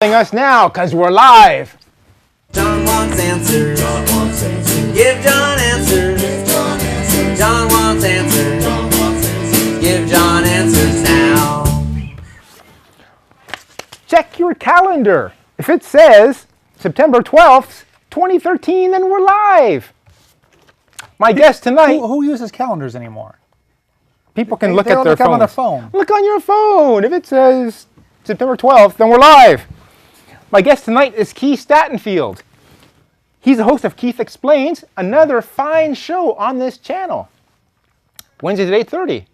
Us now because we're live. John wants answers. John wants answers. Give John answers. Give John answers. John wants answers. John wants answers. Give John answers now. Check your calendar. If it says September 12th, 2013, then we're live. My guest tonight. Who uses calendars anymore? People can look at their phones. On their phone. phone. Look on your phone. If it says September 12th, then we're live. My guest tonight is Keith Stattenfield. He's the host of Keith Explains, another fine show on this channel. Wednesdays at 8:30.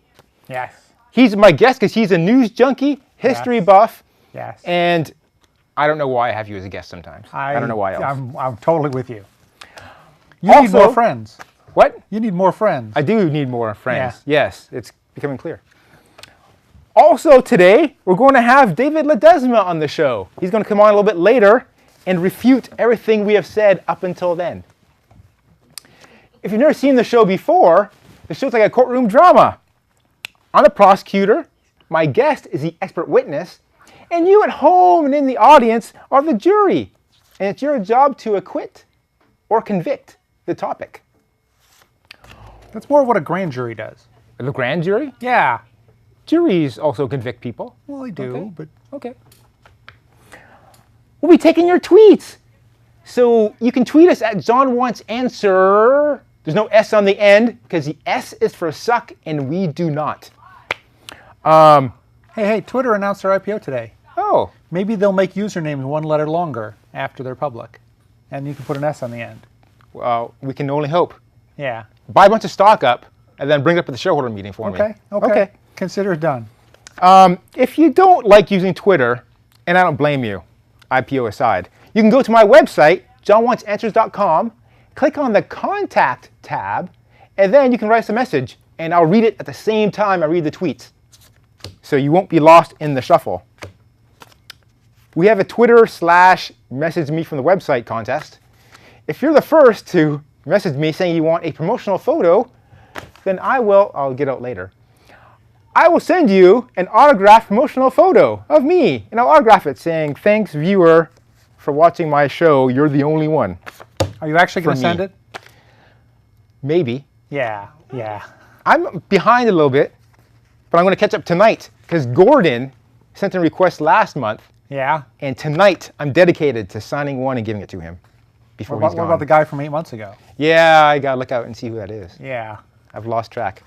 Yes. He's my guest because he's a news junkie, history buff. Yes. And I don't know why I have you as a guest sometimes. I don't know why else. I'm totally with you. You need more friends. What? You need more friends. I do need more friends. Yeah. Yes, it's becoming clear. Also today, we're going to have David Ledesma on the show. He's going to come on a little bit later and refute everything we have said up until then. If you've never seen the show before, the show's like a courtroom drama. I'm the prosecutor, my guest is the expert witness, and you at home and in the audience are the jury. And it's your job to acquit or convict the topic. That's more of what a grand jury does. The grand jury? Yeah. Juries also convict people. Well, they do, Okay. but... Okay. We'll be taking your tweets. So you can tweet us at John Wants Answer. There's no S on the end because the S is for suck and we do not. Hey, Twitter announced their IPO today. Oh. Maybe they'll make usernames one letter longer after they're public. And you can put an S on the end. Well, we can only hope. Yeah. Buy a bunch of stock up and then bring it up at the shareholder meeting for me. Okay. Consider it done. If you don't like using Twitter, and I don't blame you, IPO aside, you can go to my website, johnwantsanswers.com, click on the Contact tab, and then you can write us a message, and I'll read it at the same time I read the tweets. So you won't be lost in the shuffle. We have a Twitter/message me from the website contest. If you're the first to message me saying you want a promotional photo, then I'll get out later. I will send you an autographed promotional photo of me, and I'll autograph it saying, "Thanks, viewer, for watching my show. You're the only one." Are you actually going to send it? Maybe. Yeah. I'm behind a little bit, but I'm going to catch up tonight because Gordon sent a request last month. Yeah. And tonight, I'm dedicated to signing one and giving it to him before he's gone. What about the guy from 8 months ago? Yeah, I got to look out and see who that is. Yeah. I've lost track.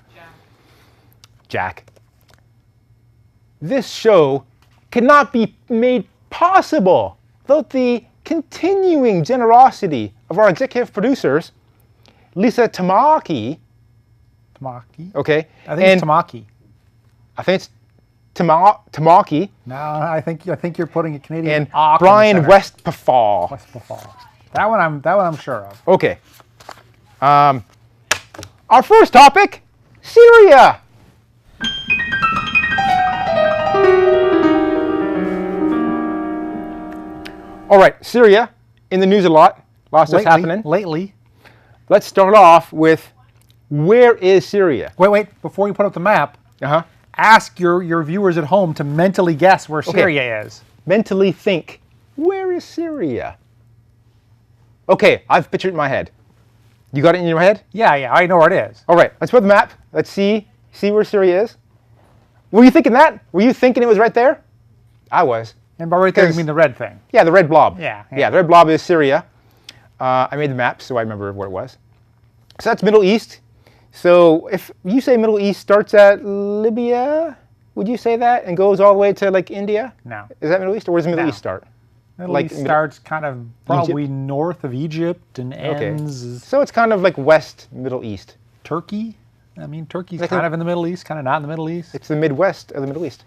Jack. This show cannot be made possible without the continuing generosity of our executive producers, Lisa Tamaki. Tamaki? Okay. I think it's Tamaki. I think it's Tamaki. No, I think you're putting a Canadian. And Brian Westphal. That one I'm sure of. Okay. Our first topic, Syria. All right, Syria, in the news a lot. Lots of happening. Lately. Let's start off with, where is Syria? Wait. Before you put up the map, ask your viewers at home to mentally guess where Syria is. Mentally think, where is Syria? Okay, I've pictured it in my head. You got it in your head? Yeah, I know where it is. All right, let's put the map. Let's see where Syria is. Were you thinking that? Were you thinking it was right there? I was. And by right there, you mean the red thing? Yeah, the red blob. Yeah, the red blob is Syria. I made the map, so I remember where it was. So that's Middle East. So if you say Middle East starts at Libya, would you say that, and goes all the way to like India? No. Is that Middle East, or where does Middle East start? Middle East starts kind of probably north of Egypt and ends. So it's kind of like West Middle East. Turkey? I mean, Turkey's kind of in the Middle East, kind of not in the Middle East. It's the Midwest of the Middle East.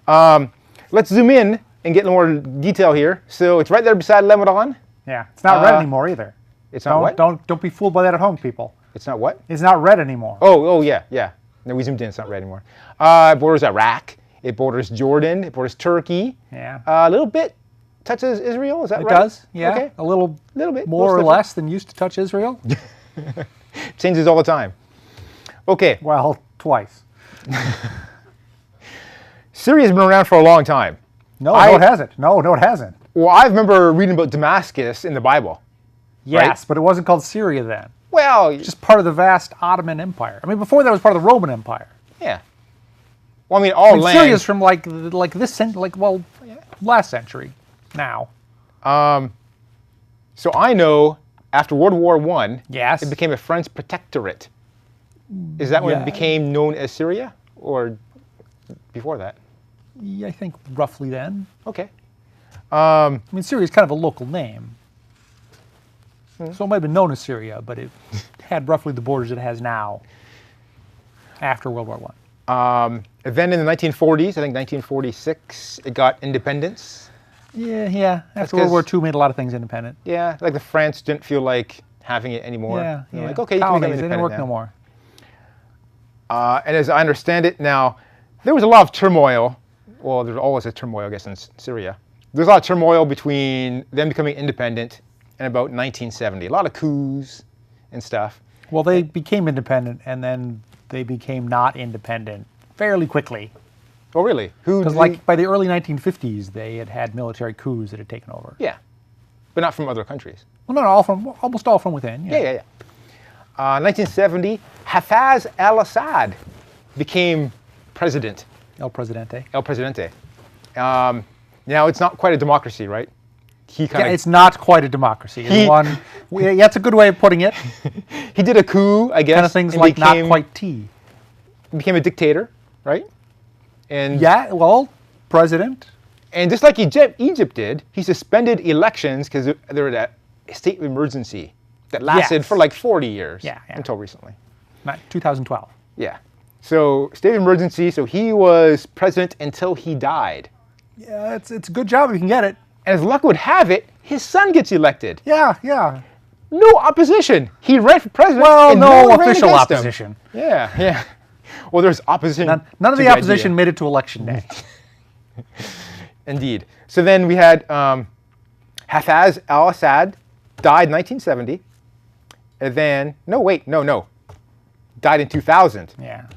Let's zoom in and get more detail here. So it's right there beside Lebanon. Yeah, it's not red anymore either. It's not what? Don't be fooled by that at home, people. It's not what? It's not red anymore. Oh yeah. No, we zoomed in. It's not red anymore. It borders Iraq. It borders Jordan. It borders Turkey. Yeah. A little bit touches Israel. Is that right? It does. Yeah. Okay. A little bit. More or less than used to touch Israel. Changes all the time. Okay. Well, twice. Syria's been around for a long time. No, it hasn't. No, it hasn't. Well, I remember reading about Damascus in the Bible. Yes, Right. but it wasn't called Syria then. Well, Just part of the vast Ottoman Empire. I mean, before that was part of the Roman Empire. yeah. Well, I mean, all land. Syria's from like this last century now. So I know after World War I, Yes. it became a French protectorate. Is that when Yeah. it became known as Syria, or before that? Yeah, I think roughly then. Okay. I mean, Syria is kind of a local name. So it might have been known as Syria, but it had roughly the borders it has now after World War I. And then in the 1940s, I think 1946, it got independence. Yeah. After 'cause- World War II, made a lot of things independent. Yeah, like the France didn't feel like having it anymore. Yeah, They're yeah. like, okay, you can become Colonies, they didn't independent work now. no more. And as I understand it now, there was a lot of turmoil. Well, there's always a turmoil, I guess, in Syria. There's a lot of turmoil between them becoming independent and about 1970. A lot of coups and stuff. Well, they became independent, and then they became not independent fairly quickly. Oh, really? Who? Because, did like, by the early 1950s, they had military coups that had taken over. yeah, but not from other countries. Well, no, almost all from within. Yeah. 1970, Hafez al-Assad became president. El Presidente. El Presidente. Now, it's not quite a democracy, right? He Yeah, kind of it's not quite a democracy. Yeah, that's a good way of putting it. he did a coup, I guess. Kind of things and like became, not quite tea. became a dictator, right? And Yeah, well, president. And just like Egypt did, he suspended elections because there was a state of emergency that lasted Yes. for like 40 years Yeah. until recently. Not 2012. Yeah. So state of emergency. So he was president until he died. Yeah, it's a good job if you can get it. And as luck would have it, his son gets elected. Yeah. No opposition. He ran for president. Well, and no one ran official against him. opposition. Yeah. Well, there's opposition. None of to the opposition idea. made it to election day. Indeed. So then we had Hafez al-Assad died in 1970. And then, no. Died in 2000. Yeah.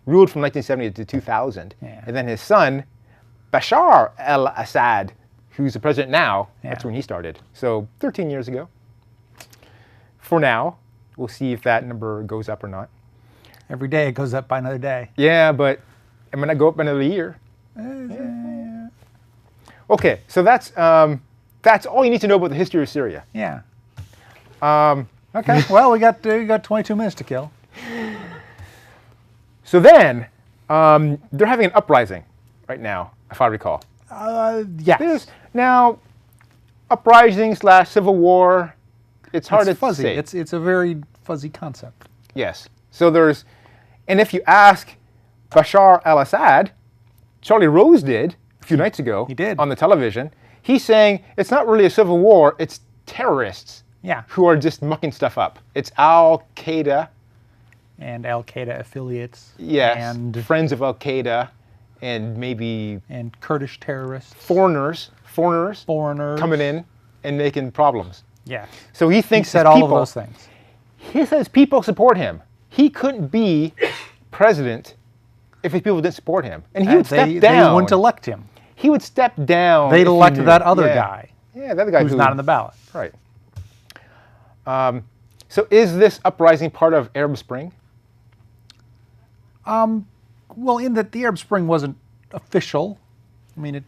Ruled from 1970 to 2000. Yeah. And then his son, Bashar al-Assad, who's the president now, that's Yeah. when he started. So 13 years ago. For now, we'll see if that number goes up or not. Every day it goes up by another day. Yeah, but it might not go up another year. Okay, so that's all you need to know about the history of Syria. Yeah. Okay. Well, we got 22 minutes to kill. So then, they're having an uprising right now, if I recall. Yes. Now, uprising / civil war, it's hard to fuzzy. say. It's a very fuzzy concept. Yes. So and if you ask Bashar al-Assad, Charlie Rose did a few nights ago He did. on the television, he's saying it's not really a civil war, it's terrorists Yeah. who are just mucking stuff up. It's Al-Qaeda, And Al Qaeda affiliates. yes, And friends of Al-Qaeda, and maybe Kurdish terrorists. foreigners Foreigners. coming in and making problems. Yeah. So he He thinks said his all people, of those things. He says people support him. He couldn't be president if his people didn't support him. And he would step They down. wouldn't elect him. He would step down. They'd if he elect knew. that other Yeah. guy Yeah, the other guy who's not on the ballot. Right. So is this uprising part of Arab Spring? Well, in that the Arab Spring wasn't official. I mean,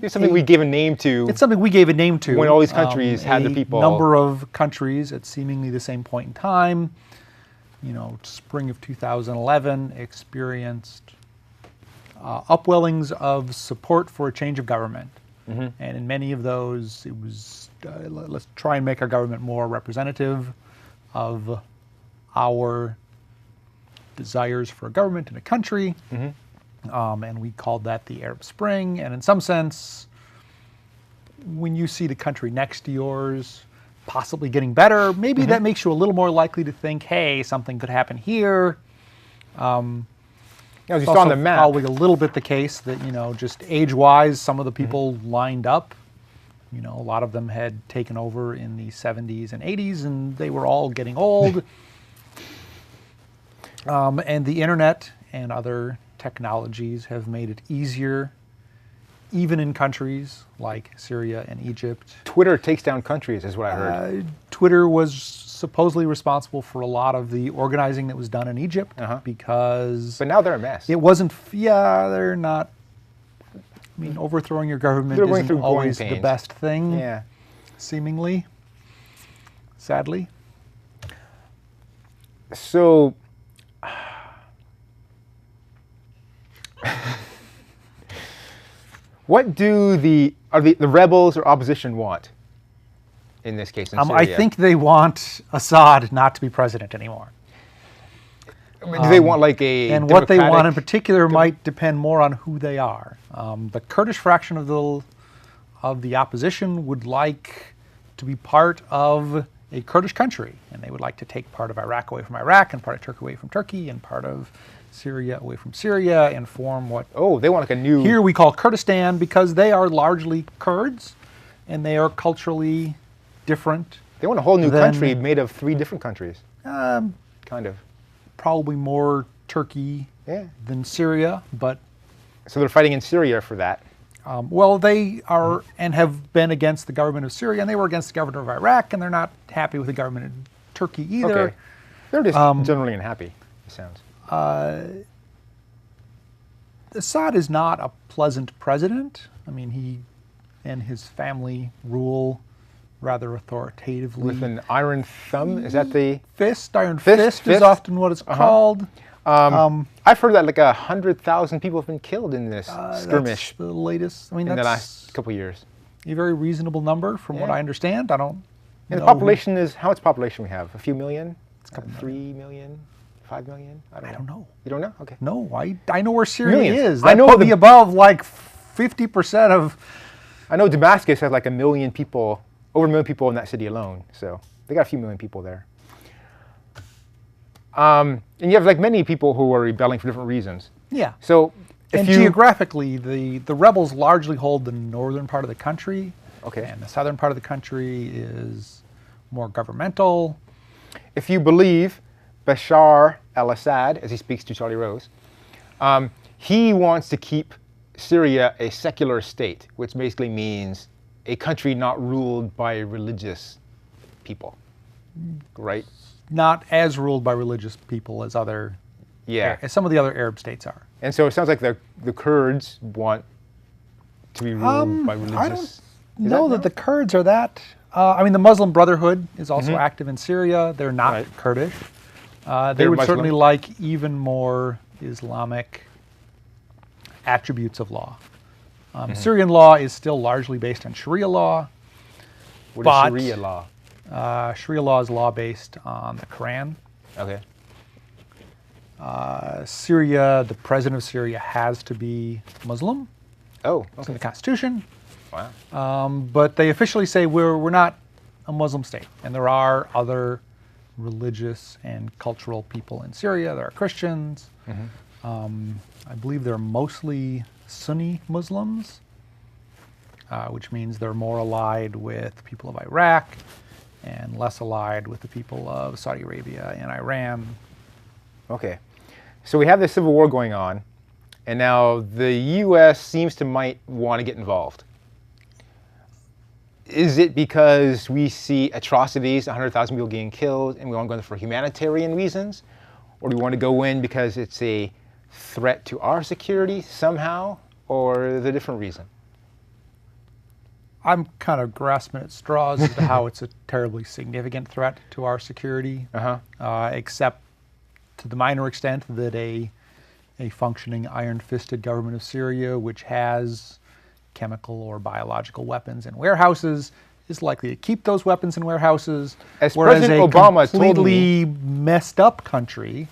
It's something we gave a name to. it's something we gave a name to. When all these countries had their people. A number of countries at seemingly the same point in time, spring of 2011, experienced upwellings of support for a change of government. Mm-hmm. And in many of those, it was, let's try and make our government more representative of our desires for a government in a country. Mm-hmm. And we called that the Arab Spring. And in some sense, when you see the country next to yours possibly getting better, maybe Mm-hmm. that makes you a little more likely to think, hey, something could happen here. As you It's saw on also the map. probably a little bit the case that, just age-wise, some of the people Mm-hmm. lined up. A lot of them had taken over in the 70s and 80s, and they were all getting old. And the internet and other technologies have made it easier even in countries like Syria and Egypt. Twitter takes down countries, is what I heard. Twitter was supposedly responsible for a lot of the organizing that was done in Egypt because... But now they're a mess. It wasn't... Yeah, they're not... I mean, overthrowing your government isn't always the best thing, seemingly, sadly. So... What do the rebels or opposition want in this case in Syria? I think they want Assad not to be president anymore. Do they want like a and what they want in particular might depend more on who they are. The Kurdish fraction of the opposition would like to be part of a Kurdish country, and they would like to take part of Iraq away from Iraq and part of Turkey away from Turkey and part of Syria away from Syria and form what they want like a new... Here we call Kurdistan because they are largely Kurds and they are culturally different. They want a whole new country made of 3 different countries. Kind of. Probably more Turkey than Syria, but... So they're fighting in Syria for that. Well, they are and have been against the government of Syria, and they were against the government of Iraq, and they're not happy with the government of Turkey either. Okay. They're just generally unhappy, it sounds. Assad is not a pleasant president. I mean, he and his family rule rather authoritatively. With an iron thumb? Is that the... Iron fist is often what it's called. I've heard that like 100,000 people have been killed in this skirmish. That's the latest. I mean, in that's the last couple of years. A very reasonable number from what I understand. I don't know. And the population is... How much population we have? A few million? 3 million? 5 million? I don't know. You don't know? Okay. No, I know where Syria is. I know put me above like 50% of... I know Damascus has like 1 million people, over 1 million people in that city alone. So they got a few million people there. And you have like many people who are rebelling for different reasons. Yeah. So geographically, the rebels largely hold the northern part of the country. Okay. And the southern part of the country is more governmental. If you believe Bashar al-Assad, as he speaks to Charlie Rose, he wants to keep Syria a secular state, which basically means a country not ruled by religious people, right? Not as ruled by religious people as as some of the other Arab states are. And so it sounds like the Kurds want to be ruled by religious... I don't know that the Kurds are that... I mean, the Muslim Brotherhood is also active in Syria. They're not Kurdish. They would certainly like even more Islamic attributes of law. Syrian law is still largely based on Sharia law. What is Sharia law? Sharia law is law based on the Quran. Okay. Syria, the president of Syria has to be Muslim. Oh, okay. It's in the constitution. Wow. But they officially say we're not a Muslim state. And there are other religious and cultural people in Syria. There are Christians. I believe they're mostly Sunni Muslims, which means they're more allied with the people of Iraq and less allied with the people of Saudi Arabia and Iran. Okay. So we have this civil war going on, and now the U.S. seems to might want to get involved. Is it because we see atrocities, 100,000 people getting killed, and we want to go in for humanitarian reasons? Or do we want to go in because it's a threat to our security somehow, or is it a different reason? I'm kind of grasping at straws as to how it's a terribly significant threat to our security, except to the minor extent that a functioning iron-fisted government of Syria, which has chemical or biological weapons in warehouses, is likely to keep those weapons in warehouses. As whereas President a Obama completely messed up country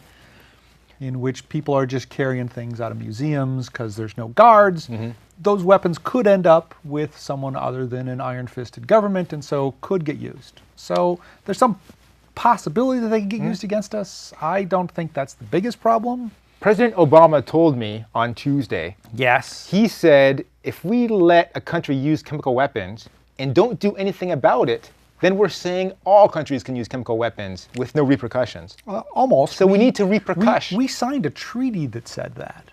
in which people are just carrying things out of museums because there's no guards, those weapons could end up with someone other than an iron-fisted government and so could get used. So there's some possibility that they can get used against us. I don't think that's the biggest problem. President Obama told me on Tuesday. Yes. He said, if we let a country use chemical weapons and don't do anything about it, then we're saying all countries can use chemical weapons with no repercussions. Almost. So we need to repercuss. We signed a treaty that said that.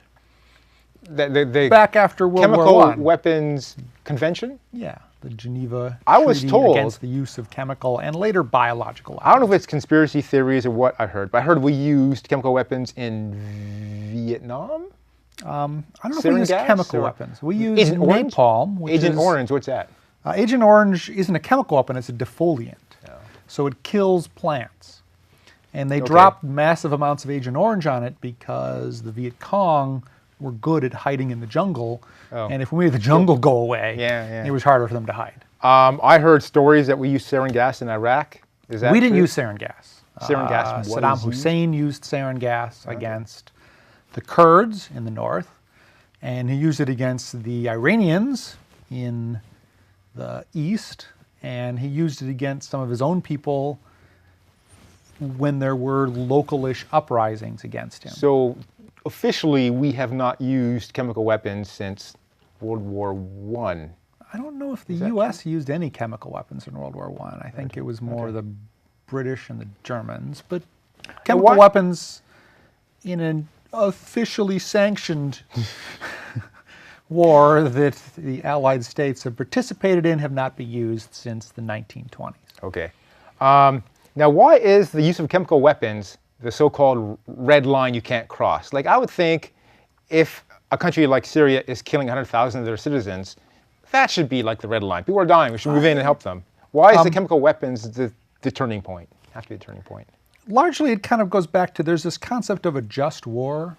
the back after World War Chemical I. Weapons Convention? Yeah, the Geneva I was Treaty told- against the use of chemical and later biological weapons. I don't know if it's conspiracy theories or what I heard, but I heard we used chemical weapons in Vietnam? I don't know if Sarin we use gas chemical or- weapons. We use Agent Orange? napalm, which Agent is... Orange, what's that? Agent Orange isn't a chemical weapon, it's a defoliant. So it kills plants. And they dropped massive amounts of Agent Orange on it because the Viet Cong were good at hiding in the jungle. And if we made the jungle go away, it was harder for them to hide. I heard stories that we used sarin gas in Iraq. Is that We didn't true? use sarin gas. Sarin gas was Saddam used? Hussein used sarin gas against the Kurds in the north, and he used it against the Iranians in the east, and he used it against some of his own people when there were local-ish uprisings against him. So officially, we have not used chemical weapons since World War I. I don't know if the U.S. used any chemical weapons in World War I. I think it was more the British and the Germans. But chemical weapons in an officially sanctioned war that the Allied States have participated in have not been used since the 1920s. Okay. Now, why is the use of chemical weapons the so-called red line you can't cross? Like, I would think if a country like Syria is killing 100,000 of their citizens, that should be like the red line. People are dying. We should move in and help them. Why is the chemical weapons the turning point? Have to be the turning point. Largely, it kind of goes back to there's this concept of a just war,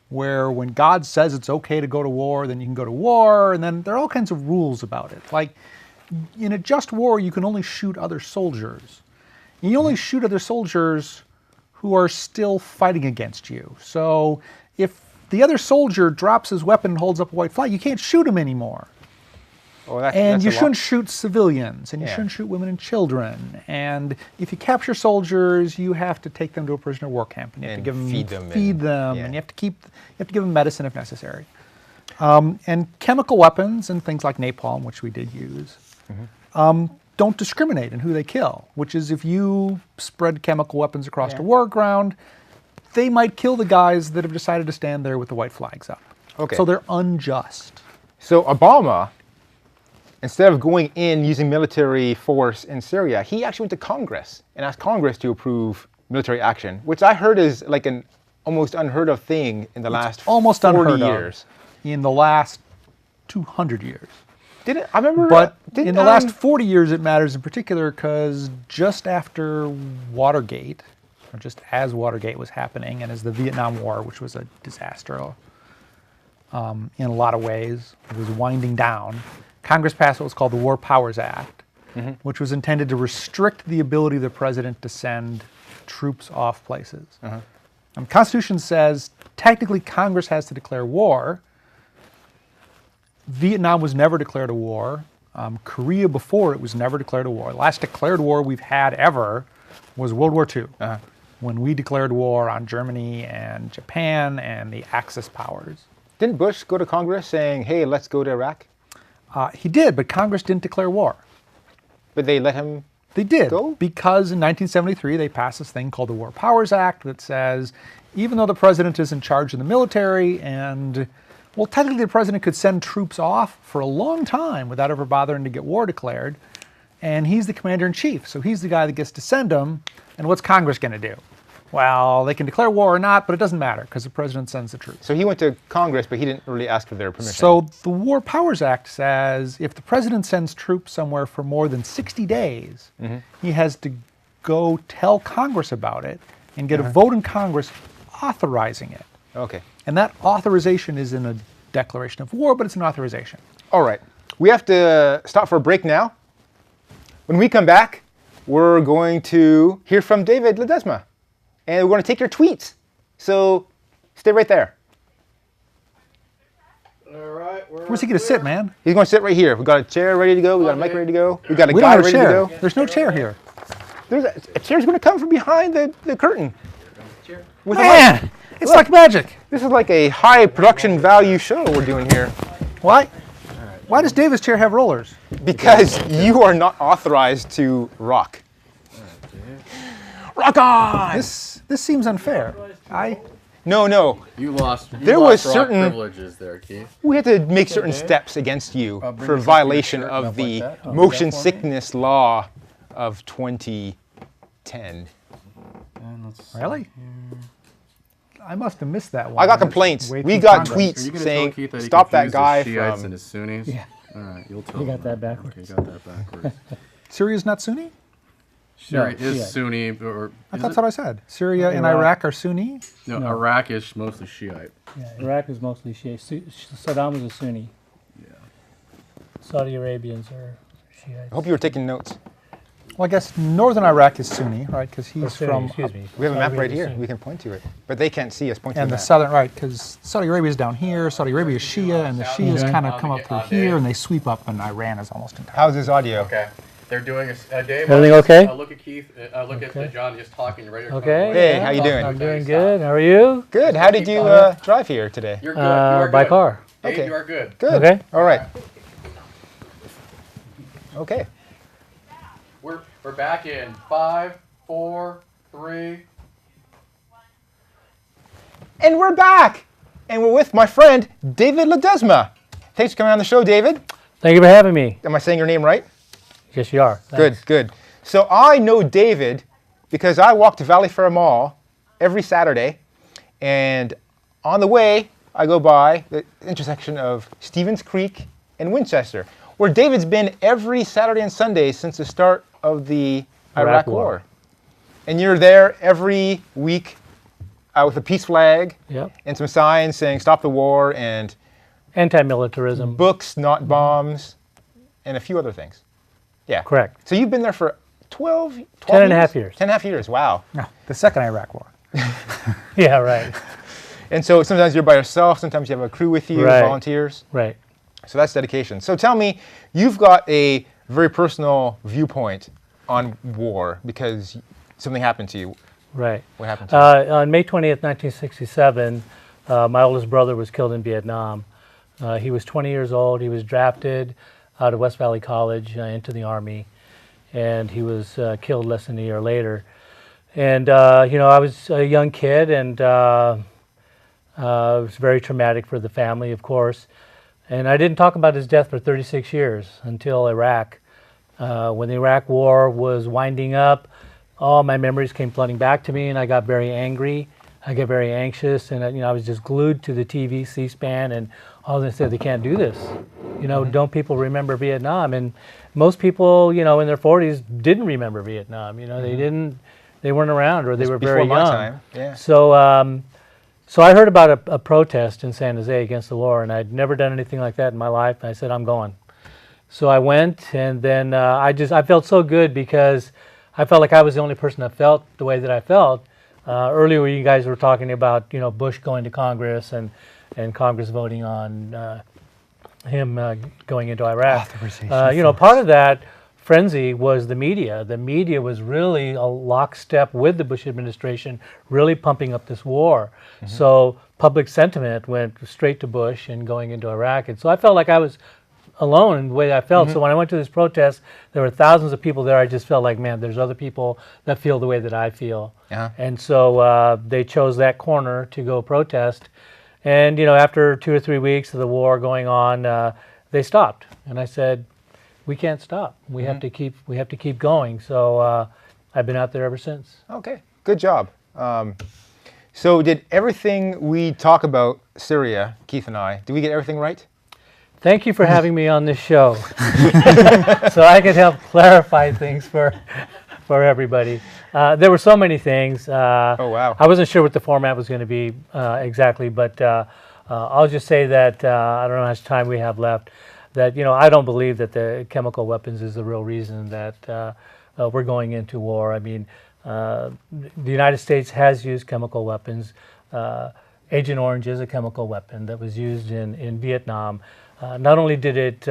where when God says it's okay to go to war, then you can go to war, and then there are all kinds of rules about it. Like, in a just war, you can only shoot other soldiers. And you only shoot other soldiers who are still fighting against you. So if the other soldier drops his weapon and holds up a white flag, you can't shoot him anymore. Oh, And you shouldn't shoot civilians, and you shouldn't shoot women and children. And if you capture soldiers, you have to take them to a prisoner of war camp, and you have to give them, feed them, and you have to give them medicine if necessary. And chemical weapons and things like napalm, which we did use, don't discriminate in who they kill. Which is, if you spread chemical weapons across the war ground, they might kill the guys that have decided to stand there with the white flags up. Okay. So they're unjust. So Obama, instead of going in using military force in Syria, he actually went to Congress and asked Congress to approve military action, which I heard is like an almost unheard of thing in the last 40 years. In the last 200 years. Did it? I remember. But in the last 40 years, it matters in particular because just after Watergate, or just as Watergate was happening, and as the Vietnam War, which was a disaster in a lot of ways, it was winding down, Congress passed what was called the War Powers Act, which was intended to restrict the ability of the president to send troops off places. The Constitution says technically Congress has to declare war. Vietnam was never declared a war. Korea before it was never declared a war. The last declared war we've had ever was World War II, when we declared war on Germany and Japan and the Axis powers. Didn't Bush go to Congress saying, hey, let's go to Iraq? He did, but Congress didn't declare war. But they let him They did, go? because in 1973 they passed this thing called the War Powers Act that says even though the president is in charge of the military and, well, technically the president could send troops off for a long time without ever bothering to get war declared, and he's the commander-in-chief, so he's the guy that gets to send them, and what's Congress going to do? Well, they can declare war or not, but it doesn't matter because the president sends the troops. So he went to Congress, but he didn't really ask for their permission. So the War Powers Act says if the president sends troops somewhere for more than 60 days, he has to go tell Congress about it and get a vote in Congress authorizing it. Okay. And that authorization is in a declaration of war, but it's an authorization. All right. We have to stop for a break now. When we come back, we're going to hear from David Ledesma. And we're going to take your tweets. So stay right there. All right. Where's he going to sit, man? He's going to sit right here. We've got a chair ready to go. We've got a mic ready to go. We've got a We guy don't have a ready to chair. go. There's no chair here. There's a chair's going to come from behind the curtain. With a mic. Man, it's like magic. This is like a high production value show we're doing here. Why? Why does David's chair have rollers? Because you are not authorized to rock. Rock on! This seems unfair. No. You lost. There lost was rock certain- privileges there, Keith. We had to make certain steps against you bring for this up to violation your shirt of up the like that. motion do that for me. sickness law of 2010. And let's see. Really? I must have missed that one. I got It's complaints. way We too got convoluted. Are you tweets gonna saying, tell Keith that he "Stop that confused the guy Shiites from." and the Sunnis? Yeah. All right, you'll tell You him got that backwards. Okay, got that backwards. Syria's not Sunni? Syria No, is Shiite. Sunni, or I is thought it? that's what I said. Syria and Iraq. Iraq are Sunni? No, No. Iraq is mostly Shiite. Yeah, Iraq is mostly Shiite. Saddam was a Sunni. Yeah. Saudi Arabians are Shiites. I hope you were taking notes. Well, I guess northern Iraq is Sunni, right? Because Or he's Sunni, from. excuse me. We have a Saudi map right Arabia's here. Sunni. We can point to it, but they can't see us pointing And to the that. southern, right, because Saudi Arabia is down here, Saudi Arabia is Shia, and the Shias Okay. kind of come up through here, and they sweep up, and Iran is almost entirely. How's this audio? Okay. They're doing a Dave. Everything okay? Look at Keith. Look Okay. at John just talking right. Okay. Hey, how you doing? I'm doing good. How are you? Good. How did you drive here today? You're good. You are By good. car. Dave, Okay. you are good. Good. Okay. All right. Okay. We're back in 5, 4, 3. And we're back. And we're with my friend, David Ledesma. Thanks for coming on the show, David. Thank you for having me. Am I saying your name right? Yes, you are. Good, Thanks. good. So I know David because I walk to Valley Fair Mall every Saturday. And on the way, I go by the intersection of Stevens Creek and Winchester, where David's been every Saturday and Sunday since the start of the Iraq War. And you're there every week with a peace flag Yep. and some signs saying stop the war and Anti-militarism. books, not bombs, and a few other things. Yeah. Correct. So you've been there for 12 10 and a half years. 10 and a half years, wow. No, the second Iraq War. Yeah, right. And so sometimes you're by yourself, sometimes you have a crew with you, Right. volunteers. Right. So that's dedication. So tell me, you've got a very personal viewpoint on war because something happened to you. Right. What happened to you? On May 20th, 1967, my oldest brother was killed in Vietnam. He was 20 years old. He was drafted out of West Valley College into the Army, and he was killed less than a year later. And, I was a young kid, and it was very traumatic for the family, of course. And I didn't talk about his death for 36 years until Iraq. When the Iraq War was winding up, all my memories came flooding back to me, and I got very angry. I got very anxious, and I was just glued to the TV, C-SPAN, and all they said, they can't do this. Don't people remember Vietnam? And most people, in their 40s didn't remember Vietnam. They weren't around, or they were very Before young. my time, yeah. So I heard about a protest in San Jose against the war, and I'd never done anything like that in my life. And I said, I'm going. So I went, and then I felt so good because I felt like I was the only person that felt the way that I felt. Earlier, you guys were talking about Bush going to Congress and Congress voting on him going into Iraq. Part of that frenzy was the media. The media was really a lockstep with the Bush administration, really pumping up this war. Mm-hmm. So public sentiment went straight to Bush and going into Iraq. And so I felt like I was alone in the way I felt. Mm-hmm. So when I went to this protest, there were thousands of people there. I just felt like, man, there's other people that feel the way that I feel. Uh-huh. And so they chose that corner to go protest. And, after 2 or 3 weeks of the war going on, they stopped. And I said, we can't stop. We have to keep going. So I've been out there ever since. Okay, good job. So did everything we talk about Syria, Keith and I, did we get everything right? Thank you for having me on this show, so I could help clarify things for everybody. There were so many things. Oh, wow. I wasn't sure what the format was going to be exactly, but I'll just say that I don't know how much time we have left. That I don't believe that the chemical weapons is the real reason that we're going into war. I mean, the United States has used chemical weapons. Agent Orange is a chemical weapon that was used in Vietnam. Not only did it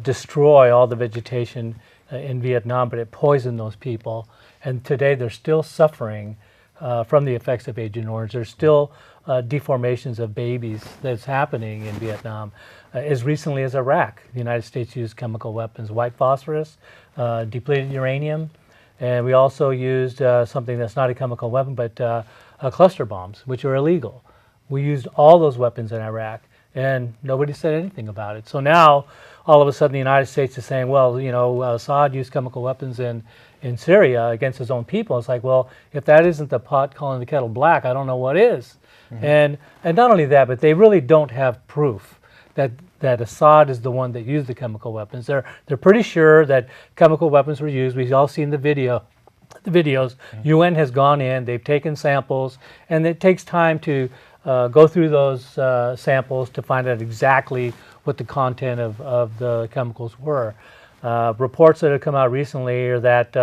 destroy all the vegetation in Vietnam, but it poisoned those people. And today they're still suffering from the effects of Agent Orange. There's still deformations of babies that's happening in Vietnam. As recently as Iraq, the United States used chemical weapons, white phosphorus, depleted uranium, And we also used something that's not a chemical weapon, but cluster bombs, which are illegal. We used all those weapons in Iraq, and nobody said anything about it. So now, all of a sudden, the United States is saying, well, Assad used chemical weapons in Syria against his own people. It's like, well, if that isn't the pot calling the kettle black, I don't know what is. And not only that, but they really don't have proof that Assad is the one that used the chemical weapons. They're pretty sure that chemical weapons were used. We've all seen the videos. UN has gone in, they've taken samples, and it takes time to go through those samples to find out exactly what the content of the chemicals were. Reports that have come out recently are that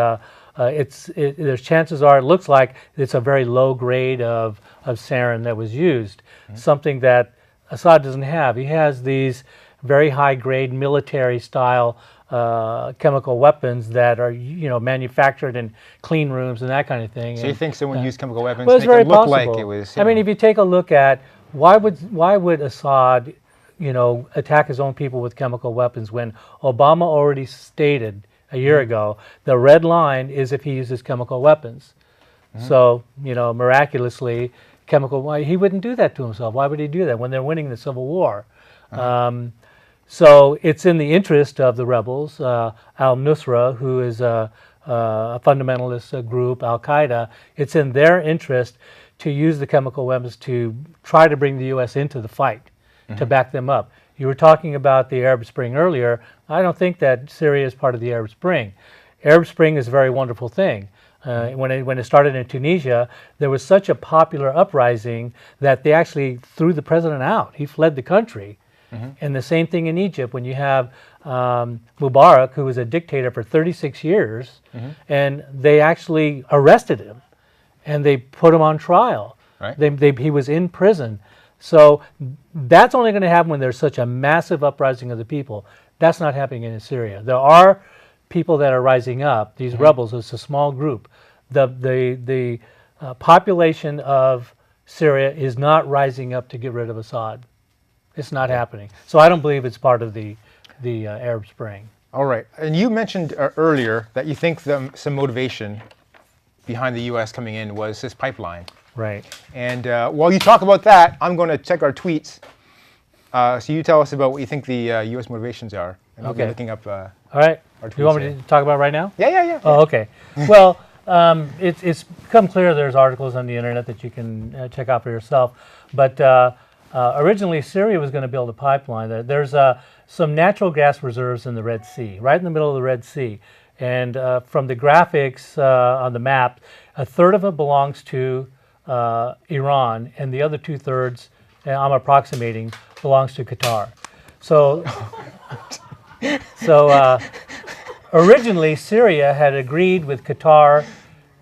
there's chances are it looks like it's a very low grade of sarin that was used, something that Assad doesn't have. He has these very high grade military style chemical weapons that are manufactured in clean rooms and that kind of thing. So you think someone used chemical weapons Well, to it's make very it look possible. like it was? I mean, if you take a look at why would Assad attack his own people with chemical weapons when Obama already stated a year ago the red line is if he uses chemical weapons. So miraculously, he wouldn't do that to himself. Why would he do that when they're winning the Civil War? So it's in the interest of the rebels, al-Nusra, who is a fundamentalist group, Al-Qaeda. It's in their interest to use the chemical weapons to try to bring the U.S. into the fight, to back them up. You were talking about the Arab Spring earlier. I don't think that Syria is part of the Arab Spring. Arab Spring is a very wonderful thing. When it started in Tunisia, there was such a popular uprising that they actually threw the president out. He fled the country. And the same thing in Egypt when you have Mubarak, who was a dictator for 36 years, and they actually arrested him and they put him on trial. Right. He was in prison. So that's only going to happen when there's such a massive uprising of the people. That's not happening in Syria. There are people that are rising up, these rebels. It's a small group. The population of Syria is not rising up to get rid of Assad. It's not happening. So I don't believe it's part of the Arab Spring. All right. And you mentioned earlier that you think some motivation behind the U.S. coming in was this pipeline. Right. And while you talk about that, I'm going to check our tweets. So you tell us about what you think the U.S. motivations are. And I'll be looking up All right. our tweets. You want me to talk about it right now? Yeah. Oh, okay. Well, it's become clear there's articles on the internet that you can check out for yourself. But originally, Syria was going to build a pipeline. There's some natural gas reserves in the Red Sea, right in the middle of the Red Sea. And from the graphics on the map, a third of it belongs to Iran, and the other 2/3, I'm approximating, belongs to Qatar. So originally, Syria had agreed with Qatar,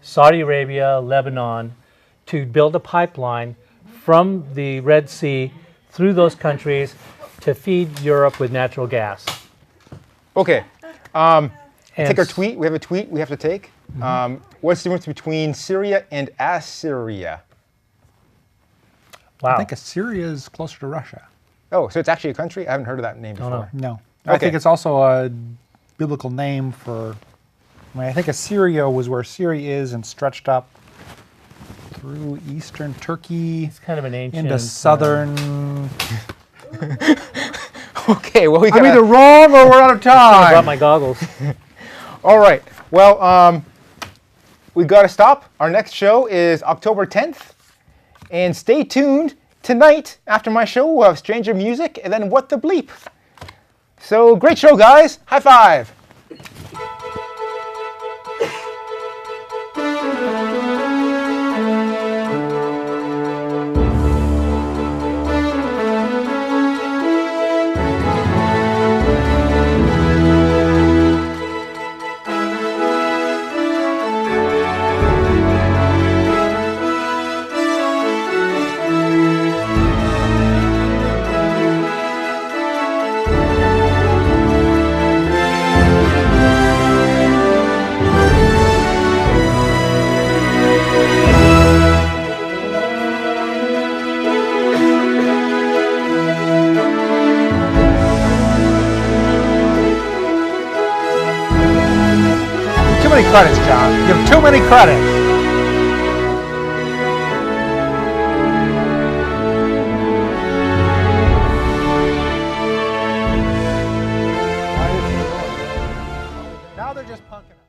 Saudi Arabia, Lebanon, to build a pipeline from the Red Sea through those countries to feed Europe with natural gas. Okay. And Take our tweet. We have a tweet we have to take. What's the difference between Syria and Assyria? Wow. I think Assyria is closer to Russia. Oh, so it's actually a country? I haven't heard of that name before. No. I think it's also a biblical name for... I think Assyria was where Syria is and stretched up through eastern Turkey It's kind of an ancient... into southern... Okay, well, we got I'm either wrong or we're out of I brought time. my goggles. All right. Well, we got to stop. Our next show is October 10th. And stay tuned. Tonight, after my show, we'll have Stranger Music and then What the Bleep. So, great show, guys. High five. too many credits, John. You have too many credits. Now they're just punking us.